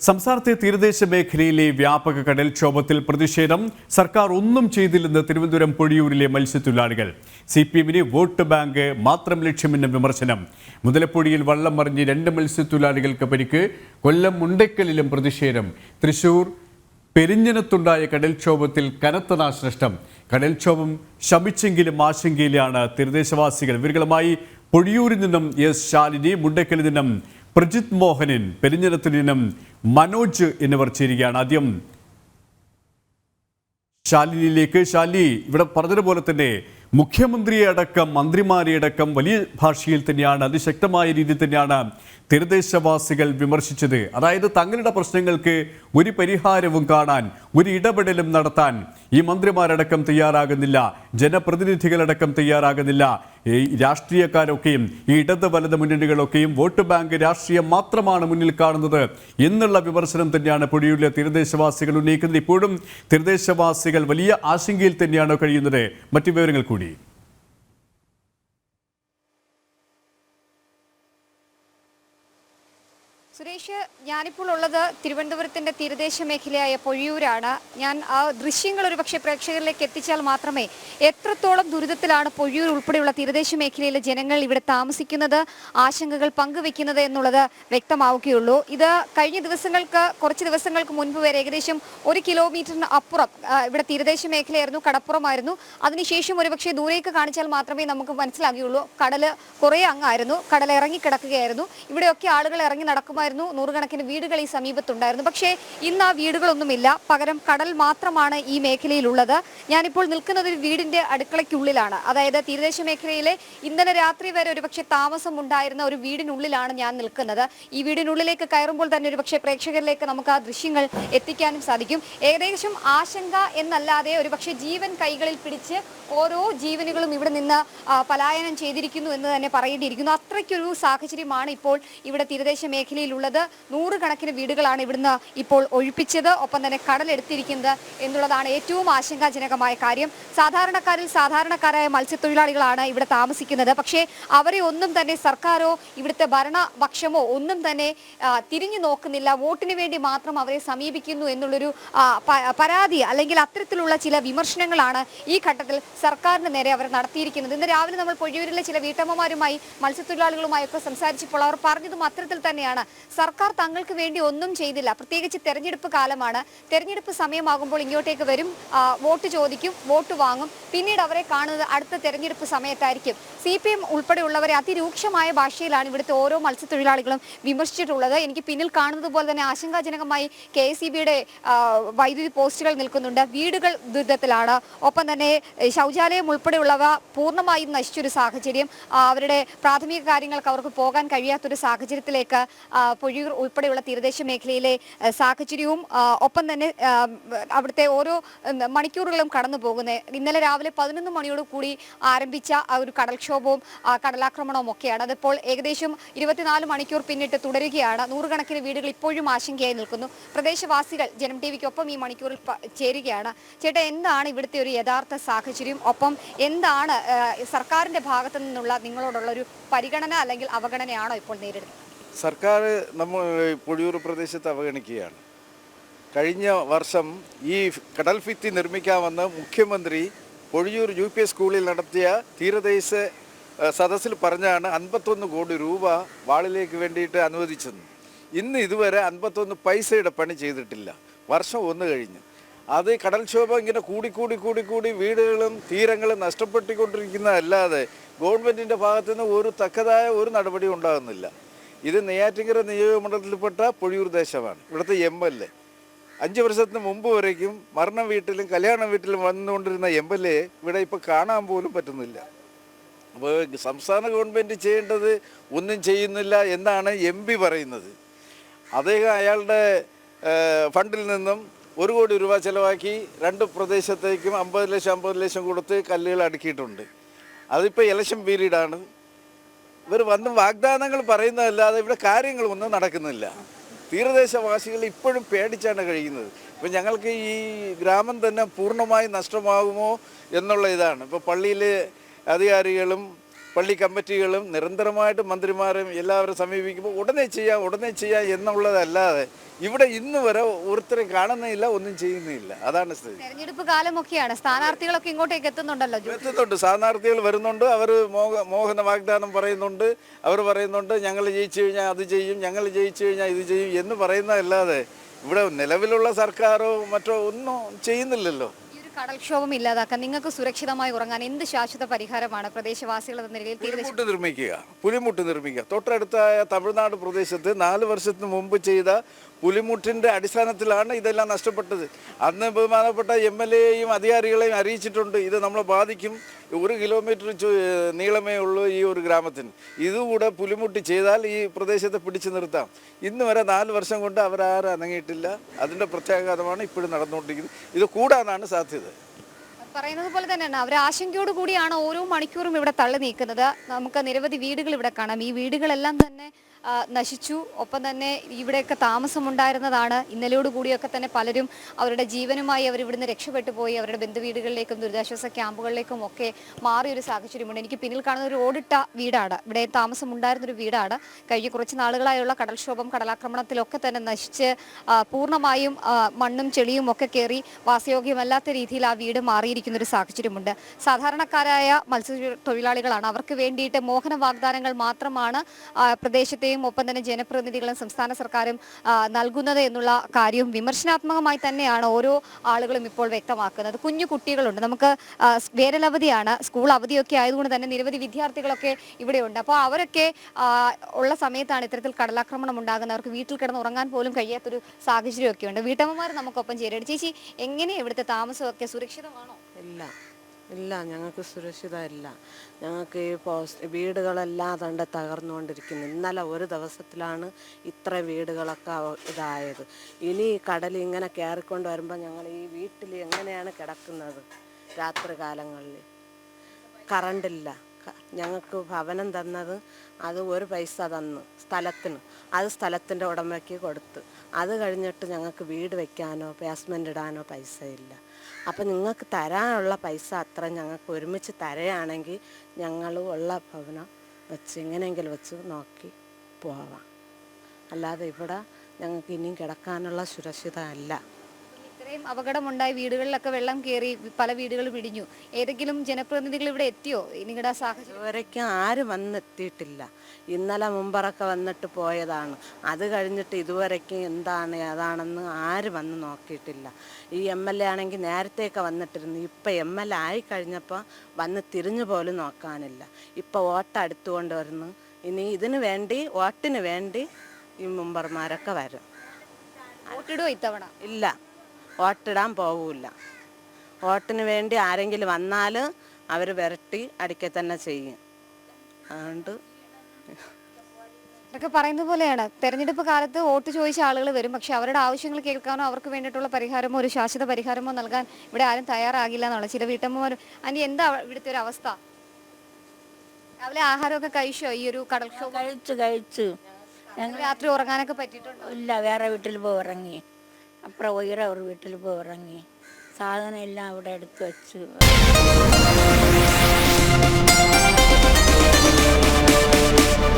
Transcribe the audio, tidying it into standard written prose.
സംസ്ഥാനത്തെ തീരദേശ മേഖലയിലെ വ്യാപക കടൽക്ഷോഭത്തിൽ പ്രതിഷേധം. സർക്കാർ ഒന്നും ചെയ്തില്ലെന്ന് തിരുവനന്തപുരം പൊഴിയൂരിലെ മത്സ്യത്തൊഴിലാളികൾ. CPM-ന് വോട്ട് ബാങ്ക് മാത്രം ലക്ഷ്യമെന്ന വിമർശനം. മുതലപ്പൊഴിയിൽ വള്ളം മറിഞ്ഞ് 2 മത്സ്യത്തൊഴിലാളികൾക്ക് പരിക്ക്. കൊല്ലം മുണ്ടയ്ക്കലിലും പ്രതിഷേധം. തൃശൂർ പെരിഞ്ഞനത്തുണ്ടായ കടൽക്ഷോഭത്തിൽ കനത്ത നാശനഷ്ടം. കടൽക്ഷോഭം ശമിച്ചെങ്കിലും ആശങ്കയിലാണ് തീരദേശവാസികൾ. ഇവരുമായി പൊഴിയൂരിൽ നിന്നും ശാലിനി, മുണ്ടയ്ക്കലിൽ നിന്നും പ്രജിത് മോഹനൻ, പെരിഞ്ഞനത്തിൽ നിന്നും മനോജ് എന്നിവർ ചേരുകയാണ്. ആദ്യം ശാലിനിയിലേക്ക്. ശാലിനി, ഇവിടെ പറഞ്ഞതുപോലെ തന്നെ മുഖ്യമന്ത്രിയെ അടക്കം മന്ത്രിമാരെ അടക്കം വലിയ ഭാഷയിൽ തന്നെയാണ്, അതിശക്തമായ രീതിയിൽ തന്നെയാണ് തീരദേശവാസികൾ വിമർശിച്ചത്. അതായത് തങ്ങളുടെ പ്രശ്നങ്ങൾക്ക് ഒരു പരിഹാരവും കാണാൻ, ഒരു ഇടപെടലും നടത്താൻ ഈ മന്ത്രിമാരടക്കം തയ്യാറാകുന്നില്ല, ജനപ്രതിനിധികളടക്കം തയ്യാറാകുന്നില്ല. ഈ രാഷ്ട്രീയക്കാരൊക്കെയും ഈ ഇടത് വലത് മുന്നണികളൊക്കെയും വോട്ട് ബാങ്ക് രാഷ്ട്രീയം മാത്രമാണ് മുന്നിൽ കാണുന്നത് എന്നുള്ള വിമർശനം തന്നെയാണ് പൊഴിയൂരിലെ തീരദേശവാസികൾ ഉന്നയിക്കുന്നത്. ഇപ്പോഴും തീരദേശവാസികൾ വലിയ ആശങ്കയിൽ തന്നെയാണ് കഴിയുന്നത്. മറ്റു വിവരങ്ങൾ കൂടി. സുരേഷ്, ഞാനിപ്പോൾ ഉള്ളത് തിരുവനന്തപുരത്തിന്റെ തീരദേശ മേഖലയായ പൊഴിയൂരാണ്. ഞാൻ ആ ദൃശ്യങ്ങൾ ഒരുപക്ഷെ പ്രേക്ഷകരിലേക്ക് എത്തിച്ചാൽ മാത്രമേ എത്രത്തോളം ദുരിതത്തിലാണ് പൊഴിയൂർ ഉൾപ്പെടെയുള്ള തീരദേശ മേഖലയിലെ ജനങ്ങൾ ഇവിടെ താമസിക്കുന്നത്, ആശങ്കകൾ പങ്കുവെക്കുന്നത് എന്നുള്ളത് വ്യക്തമാവുകയുള്ളൂ. ഇത് കഴിഞ്ഞ കുറച്ച് ദിവസങ്ങൾക്ക് മുൻപ് വരെ ഏകദേശം 1 കിലോമീറ്ററിന് അപ്പുറം ഇവിടെ തീരദേശ മേഖലയായിരുന്നു, കടപ്പുറമായിരുന്നു. അതിനുശേഷം ഒരുപക്ഷെ ദൂരേക്ക് കാണിച്ചാൽ മാത്രമേ നമുക്ക് മനസ്സിലാകുകയുള്ളൂ. കടല് കുറേ അങ്ങായിരുന്നു, കടൽ ഇറങ്ങിക്കിടക്കുകയായിരുന്നു. ഇവിടെയൊക്കെ ആളുകൾ ഇറങ്ങി നടക്കുമായിരുന്നു. 100കണക്കിന് വീടുകൾ ഈ സമീപത്തുണ്ടായിരുന്നു. പക്ഷേ ഇന്ന് ആ വീടുകളൊന്നുമില്ല, പകരം കടൽ മാത്രമാണ് ഈ മേഖലയിലുള്ളത്. ഞാനിപ്പോൾ നിൽക്കുന്നത് ഒരു വീടിന്റെ അടുക്കളയ്ക്കുള്ളിലാണ്. അതായത് തീരദേശ മേഖലയിലെ ഇന്നലെ രാത്രി വരെ ഒരുപക്ഷെ താമസം ഉണ്ടായിരുന്ന ഒരു വീടിനുള്ളിലാണ് ഞാൻ നിൽക്കുന്നത്. ഈ വീടിനുള്ളിലേക്ക് കയറുമ്പോൾ തന്നെ ഒരുപക്ഷെ പ്രേക്ഷകരിലേക്ക് നമുക്ക് ആ ദൃശ്യങ്ങൾ എത്തിക്കാനും സാധിക്കും. ഏകദേശം ആശങ്ക എന്നല്ലാതെ ഒരുപക്ഷെ ജീവൻ കൈകളിൽ പിടിച്ച് ഓരോ ജീവനുകളും ഇവിടെ നിന്ന് പലായനം ചെയ്തിരിക്കുന്നു എന്ന് തന്നെ പറയേണ്ടിയിരിക്കുന്നു. അത്രയ്ക്കൊരു സാഹചര്യമാണ് ഇപ്പോൾ ഇവിടെ തീരദേശ മേഖലയിലുള്ളത്. 100കണക്കിന് വീടുകളാണ് ഇവിടുന്ന് ഇപ്പോൾ ഒഴിപ്പിച്ചത്, ഒപ്പം തന്നെ കടലെടുത്തിരിക്കുന്നത് എന്നുള്ളതാണ് ഏറ്റവും ആശങ്കാജനകമായ കാര്യം. സാധാരണക്കാരായ മത്സ്യത്തൊഴിലാളികളാണ് ഇവിടെ താമസിക്കുന്നത്. പക്ഷേ അവരെ ഒന്നും തന്നെ സർക്കാരോ ഇവിടുത്തെ ഭരണപക്ഷമോ ഒന്നും തന്നെ തിരിഞ്ഞു നോക്കുന്നില്ല. വോട്ടിന് വേണ്ടി മാത്രം അവരെ സമീപിക്കുന്നു എന്നുള്ളൊരു പരാതി അല്ലെങ്കിൽ അത്തരത്തിലുള്ള ചില വിമർശനങ്ങളാണ് ഈ ഘട്ടത്തിൽ സർക്കാരിന് നേരെ അവർ നടത്തിയിരിക്കുന്നത്. ഇന്ന് രാവിലെ നമ്മൾ പൊഴിയൂരിലെ ചില വീട്ടമ്മമാരുമായി മത്സ്യത്തൊഴിലാളികളുമായൊക്കെ സംസാരിച്ചപ്പോൾ അവർ പറഞ്ഞതും അത്തരത്തിൽ തന്നെയാണ്. സർക്കാർ തങ്ങൾക്ക് വേണ്ടി ഒന്നും ചെയ്തില്ല. പ്രത്യേകിച്ച് തെരഞ്ഞെടുപ്പ് കാലമാണ്. തെരഞ്ഞെടുപ്പ് സമയമാകുമ്പോൾ ഇങ്ങോട്ടേക്ക് വരും, വോട്ട് ചോദിക്കും, വോട്ട് വാങ്ങും. പിന്നീട് അവരെ കാണുന്നത് അടുത്ത തെരഞ്ഞെടുപ്പ് സമയത്തായിരിക്കും. CPM ഉൾപ്പെടെയുള്ളവരെ അതിരൂക്ഷമായ ഭാഷയിലാണ് ഇവിടുത്തെ ഓരോ മത്സ്യത്തൊഴിലാളികളും വിമർശിച്ചിട്ടുള്ളത്. എനിക്ക് പിന്നിൽ കാണുന്നത് പോലെ തന്നെ ആശങ്കാജനകമായി KSEBയുടെ വൈദ്യുതി പോസ്റ്റുകൾ നിൽക്കുന്നുണ്ട്. വീടുകൾ ദുരിതത്തിലാണ്. ഒപ്പം തന്നെ ശൗചാലയം ഉൾപ്പെടെയുള്ളവ പൂർണ്ണമായും നശിച്ചൊരു സാഹചര്യം. അവരുടെ പ്രാഥമിക കാര്യങ്ങൾക്ക് അവർക്ക് പോകാൻ കഴിയാത്തൊരു സാഹചര്യത്തിലേക്ക് പൊഴിയൂർ ഉൾപ്പെടെയുള്ള തീരദേശ മേഖലയിലെ സാഹചര്യവും ഒപ്പം തന്നെ അവിടുത്തെ ഓരോ മണിക്കൂറുകളും കടന്നു പോകുന്നത്. ഇന്നലെ രാവിലെ 11 മണിയോട് കൂടി ആരംഭിച്ച ഒരു കടൽക്ഷോഭവും കടലാക്രമണവും ഒക്കെയാണ്. അതിപ്പോൾ ഏകദേശം 24 മണിക്കൂർ പിന്നിട്ട് തുടരുകയാണ്. 100കണക്കിന് വീടുകൾ ഇപ്പോഴും ആശങ്കയായി നിൽക്കുന്നു. പ്രദേശവാസികൾ ജനം TVക്കൊപ്പം ഈ മണിക്കൂറിൽ ചേരുകയാണ്. ചേട്ടാ, എന്താണ് ഇവിടുത്തെ ഒരു യഥാർത്ഥ സാഹചര്യം? ഒപ്പം എന്താണ് സർക്കാരിന്റെ ഭാഗത്തു നിന്നുള്ള നിങ്ങളോടുള്ള ഒരു പരിഗണന അല്ലെങ്കിൽ അവഗണനയാണോ ഇപ്പോൾ നേരിടുന്നത്? സർക്കാർ പൊഴിയൂർ പ്രദേശത്ത് അവഗണിക്കുകയാണ്. കഴിഞ്ഞ വർഷം ഈ കടൽ ഭിത്തി നിർമ്മിക്കാമെന്ന് മുഖ്യമന്ത്രി പൊഴിയൂർ UP സ്കൂളിൽ നടത്തിയ തീരദേശ സദസ്സിൽ പറഞ്ഞാണ് 51 കോടി രൂപ വാളിലേക്ക് വേണ്ടിയിട്ട് അനുവദിച്ചത്. ഇന്ന് ഇതുവരെ 51 പൈസയുടെ പണി ചെയ്തിട്ടില്ല. വർഷം 1 കഴിഞ്ഞ്. അത് കടൽക്ഷോഭം ഇങ്ങനെ കൂടി വീടുകളും തീരങ്ങളും നഷ്ടപ്പെട്ടുകൊണ്ടിരിക്കുന്നതല്ലാതെ ഗവൺമെൻറ്റിൻ്റെ ഭാഗത്തുനിന്ന് ഒരു തക്കതായ ഒരു നടപടി ഉണ്ടാകുന്നില്ല. ഇത് നെയ്യാറ്റിൻകര നിയോജകമണ്ഡലത്തിൽപ്പെട്ട പൊഴിയൂർ ദേശമാണ്. ഇവിടുത്തെ MLA 5 വർഷത്തിന് മുമ്പ് വരേക്കും മരണ വീട്ടിലും കല്യാണ വീട്ടിലും വന്നുകൊണ്ടിരുന്ന MLA ഇവിടെ ഇപ്പോൾ കാണാൻ പോലും പറ്റുന്നില്ല. അപ്പോൾ സംസ്ഥാന ഗവൺമെൻറ് ചെയ്യേണ്ടത് ഒന്നും ചെയ്യുന്നില്ല എന്നാണ് MP പറയുന്നത്. അദ്ദേഹം അയാളുടെ ഫണ്ടിൽ നിന്നും 1 കോടി രൂപ ചിലവാക്കി 2 പ്രദേശത്തേക്കും 50 ലക്ഷം കൊടുത്ത് കല്ലുകൾ അടുക്കിയിട്ടുണ്ട്. അതിപ്പോൾ ഇലക്ഷൻ പീരീഡാണ്. ഇവർ വന്ന് വാഗ്ദാനങ്ങൾ പറയുന്നതല്ലാതെ ഇവിടെ കാര്യങ്ങളൊന്നും നടക്കുന്നില്ല. തീരദേശവാസികൾ ഇപ്പോഴും പേടിച്ചാണ് കഴിയുന്നത്. ഇപ്പം ഞങ്ങൾക്ക് ഈ ഗ്രാമം തന്നെ പൂർണ്ണമായി നഷ്ടമാകുമോ എന്നുള്ള ഇതാണ്. ഇപ്പോൾ പള്ളിയിലെ അധികാരികളും പള്ളി കമ്മിറ്റികളും നിരന്തരമായിട്ട് മന്ത്രിമാരും എല്ലാവരും സമീപിക്കുമ്പോൾ ഉടനെ ചെയ്യാം എന്നുള്ളതല്ലാതെ ഇവിടെ ഇന്ന് വരെ ഒരുത്തരെ കാണുന്നില്ല, ഒന്നും ചെയ്യുന്നില്ല. അതാണ് സ്ഥിതി. തെരഞ്ഞെടുപ്പ് കാലമൊക്കെയാണ്, സ്ഥാനാർത്ഥികളൊക്കെ ഇങ്ങോട്ടേക്ക് എത്തുന്നുണ്ടല്ലോ. എത്തുന്നുണ്ട്, സ്ഥാനാർത്ഥികൾ വരുന്നുണ്ട്, അവർ മോഹന വാഗ്ദാനം പറയുന്നുണ്ട്. അവർ പറയുന്നുണ്ട് ഞങ്ങൾ ജയിച്ചു കഴിഞ്ഞാൽ അത് ചെയ്യും, ഞങ്ങൾ ജയിച്ചു കഴിഞ്ഞാൽ ഇത് ചെയ്യും എന്ന് പറയുന്നതല്ലാതെ ഇവിടെ നിലവിലുള്ള സർക്കാരോ മറ്റോ ഒന്നും ചെയ്യുന്നില്ലല്ലോ. ഈ ഒരു കടൽക്ഷോഭം ഇല്ലാതാക്കാൻ നിങ്ങൾക്ക് സുരക്ഷിതമായി ഉറങ്ങാൻ എന്ത് ശാശ്വത പരിഹാരമാണ് പ്രദേശവാസികൾ എന്ന നിലയിൽ പുലിമുട്ട് നിർമ്മിക്കുക. തൊട്ടടുത്തായ തമിഴ്നാട് പ്രദേശത്ത് 4 വർഷത്തിന് മുമ്പ് ചെയ്ത പുലിമുട്ടിൻ്റെ അടിസ്ഥാനത്തിലാണ് ഇതെല്ലാം നഷ്ടപ്പെട്ടത്. അന്ന് ബഹുമാനപ്പെട്ട MLA-യും അധികാരികളെയും അറിയിച്ചിട്ടുണ്ട്, ഇത് നമ്മളെ ബാധിക്കും. 1 കിലോമീറ്റർ നീളമേ ഉള്ളൂ ഈ ഒരു ഗ്രാമത്തിന്. ഇതുകൂടെ പുലിമുട്ട് ചെയ്താൽ ഈ പ്രദേശത്തെ പിടിച്ചു നിർത്താം. ഇന്ന് വരെ 4 വർഷം കൊണ്ട് അവരാരും അനങ്ങിയിട്ടില്ല. അതിൻ്റെ പ്രത്യാഘാതമാണ് ഇപ്പോഴും നടന്നുകൊണ്ടിരിക്കുന്നത്. ഇത് കൂടാനാണ് സാധ്യത. പറയുന്നത് പോലെ തന്നെയാണ് അവർ ആശങ്കയോട് കൂടിയാണ് ഓരോ മണിക്കൂറും ഇവിടെ തള്ളി നീക്കുന്നത്. നമുക്ക് നിരവധി വീടുകൾ ഇവിടെ കാണാം. ഈ വീടുകളെല്ലാം തന്നെ നശിച്ചു. ഒപ്പം തന്നെ ഇവിടെയൊക്കെ താമസമുണ്ടായിരുന്നതാണ്. ഇന്നലെയോട് കൂടിയൊക്കെ തന്നെ പലരും അവരുടെ ജീവനുമായി അവർ ഇവിടുന്ന് രക്ഷപ്പെട്ടു പോയി അവരുടെ ബന്ധുവീടുകളിലേക്കും ദുരിതാശ്വാസ ക്യാമ്പുകളിലേക്കും ഒക്കെ മാറിയൊരു സാഹചര്യമുണ്ട്. എനിക്ക് പിന്നിൽ കാണുന്ന ഒരു ഓടിട്ട വീടാണ്, ഇവിടെ താമസമുണ്ടായിരുന്നൊരു വീടാണ്. കഴിഞ്ഞ കുറച്ച് നാളുകളായുള്ള കടൽക്ഷോഭം, കടലാക്രമണത്തിലൊക്കെ തന്നെ നശിച്ച് പൂർണ്ണമായും മണ്ണും ചെളിയും ഒക്കെ കയറി വാസയോഗ്യമല്ലാത്ത രീതിയിൽ ആ വീട് മാറിയിരിക്കുന്ന ഒരു സാഹചര്യമുണ്ട്. സാധാരണക്കാരായ മത്സ്യത്തൊഴിലാളികളാണ്. അവർക്ക് വേണ്ടിയിട്ട് മോഹന വാഗ്ദാനങ്ങൾ മാത്രമാണ് പ്രദേശത്തെയും ഒപ്പം തന്നെ ജനപ്രതിനിധികളും സംസ്ഥാന സർക്കാരും നൽകുന്നത് എന്നുള്ള കാര്യവും വിമർശനാത്മകമായി തന്നെയാണ് ഓരോ ആളുകളും ഇപ്പോൾ വ്യക്തമാക്കുന്നത്. കുഞ്ഞു കുട്ടികളുണ്ട്, നമുക്ക് വേനലവധിയാണ്, സ്കൂൾ അവധിയൊക്കെ ആയതുകൊണ്ട് തന്നെ നിരവധി വിദ്യാർത്ഥികളൊക്കെ ഇവിടെയുണ്ട്. അപ്പോൾ അവരൊക്കെ ഉള്ള സമയത്താണ് ഇത്തരത്തിൽ കടലാക്രമണം ഉണ്ടാകുന്നത്. അവർക്ക് വീട്ടിൽ കിടന്ന് ഉറങ്ങാൻ പോലും കഴിയാത്തൊരു സാഹചര്യമൊക്കെ ഉണ്ട്. വീട്ടമ്മമാർ നമുക്കൊപ്പം ചേരുന്നുണ്ട്. ചേച്ചി, എങ്ങനെയാണ് ഇവിടുത്തെ താമസമൊക്കെ സുരക്ഷിതമാണോ? ഇല്ല, ഞങ്ങൾക്ക് സുരക്ഷിതമല്ല. ഞങ്ങൾക്ക് ഈ വീടുകളെല്ലാം അതുകൊണ്ട് തകർന്നുകൊണ്ടിരിക്കുന്നു. ഇന്നലെ ഒരു ദിവസത്തിലാണ് ഇത്ര വീടുകളൊക്കെ ഇതായത്. ഇനി കടൽ ഇങ്ങനെ കയറിക്കൊണ്ട് വരുമ്പോൾ ഞങ്ങൾ ഈ വീട്ടിൽ എങ്ങനെയാണ് കിടക്കുന്നത്? രാത്രി കാലങ്ങളിൽ കറണ്ടില്ല. ഞങ്ങൾക്ക് ഭവനം തന്നത് അത് 1 പൈസ തന്നു സ്ഥലത്തിന്, അത് സ്ഥലത്തിൻ്റെ ഉടമയ്ക്ക് കൊടുത്ത്. അത് കഴിഞ്ഞിട്ട് ഞങ്ങൾക്ക് വീട് വയ്ക്കാനോ ബേസ്മെൻ്റ് ഇടാനോ പൈസ ഇല്ല. അപ്പം നിങ്ങൾക്ക് തരാനുള്ള പൈസ അത്ര ഞങ്ങൾക്ക് ഒരുമിച്ച് തരുകയാണെങ്കിൽ ഞങ്ങൾ ഉള്ള ഭവനം വെച്ച് എങ്ങനെയെങ്കിലും വെച്ച് നോക്കി പോവാം. അല്ലാതെ ഇവിടെ ഞങ്ങൾക്ക് ഇനിയും കിടക്കാനുള്ള സുരക്ഷിതമല്ല. ഇത്രയും അപകടമുണ്ടായി, വീടുകളിലൊക്കെ വെള്ളം കയറി, പല വീടുകളും ഇടിഞ്ഞു. ഏതെങ്കിലും ജനപ്രതിനിധികൾ ഇവിടെ എത്തിയോ നിങ്ങളുടെ സാഹചര്യം? ഇതുവരേക്കും ആരും വന്നെത്തിയിട്ടില്ല. ഇന്നലെ മുമ്പറൊക്കെ വന്നിട്ട് പോയതാണ്. അത് കഴിഞ്ഞിട്ട് ഇതുവരേക്കും എന്താണ് ഏതാണെന്ന് ആരും വന്ന് നോക്കിയിട്ടില്ല. ഈ MLA ആണെങ്കിൽ നേരത്തെയൊക്കെ വന്നിട്ടിരുന്നു. ഇപ്പം MLA ആയിക്കഴിഞ്ഞപ്പോൾ വന്ന് തിരിഞ്ഞു പോലും നോക്കാനില്ല. ഇപ്പം വോട്ട് അടുത്തുകൊണ്ട് വരുന്നു. ഇനി വോട്ടിന് വേണ്ടി ഈ മുമ്പർമാരൊക്കെ വരും. വോട്ടിടുമോ ഇത്തവണ? ഇല്ല, വോട്ടിടാൻ പോവില്ല. വോട്ടിന് വേണ്ടി ആരെങ്കിലും വന്നാൽ അവർ വിരട്ടി അടിക്കുക തന്നെ ചെയ്യും. അതുകൊണ്ട് ഇതൊക്കെ പറയുന്ന പോലെയാണ്. തെരഞ്ഞെടുപ്പ് കാലത്ത് വോട്ട് ചോദിച്ച ആളുകൾ വരും, പക്ഷെ അവരുടെ ആവശ്യങ്ങൾ കേൾക്കാനോ അവർക്ക് വേണ്ടിയിട്ടുള്ള പരിഹാരമോ ഒരു ശാശ്വത പരിഹാരമോ നൽകാൻ ഇവിടെ ആരും തയ്യാറാകില്ല എന്നുള്ള ചില വീട്ടമ്മമാരും. ആൻറ്റി, എന്താ ഇവിടുത്തെ ഒരു അവസ്ഥ? രാവിലെ ആഹാരമൊക്കെ കഴിച്ചോ? ഈ ഒരു കടൽക്ഷോഭം കഴിച്ചു. ഞങ്ങൾ രാത്രി ഉറങ്ങാനൊക്കെ പറ്റിയിട്ടുണ്ടോ? ഇല്ല, വേറെ വീട്ടിൽ പോയി ഉറങ്ങി. അപ്പുറം ഉയര ഒരു വീട്ടിൽ പോയി ഉറങ്ങി. സാധനം എല്ലാം അവിടെ എടുത്ത് വെച്ചു.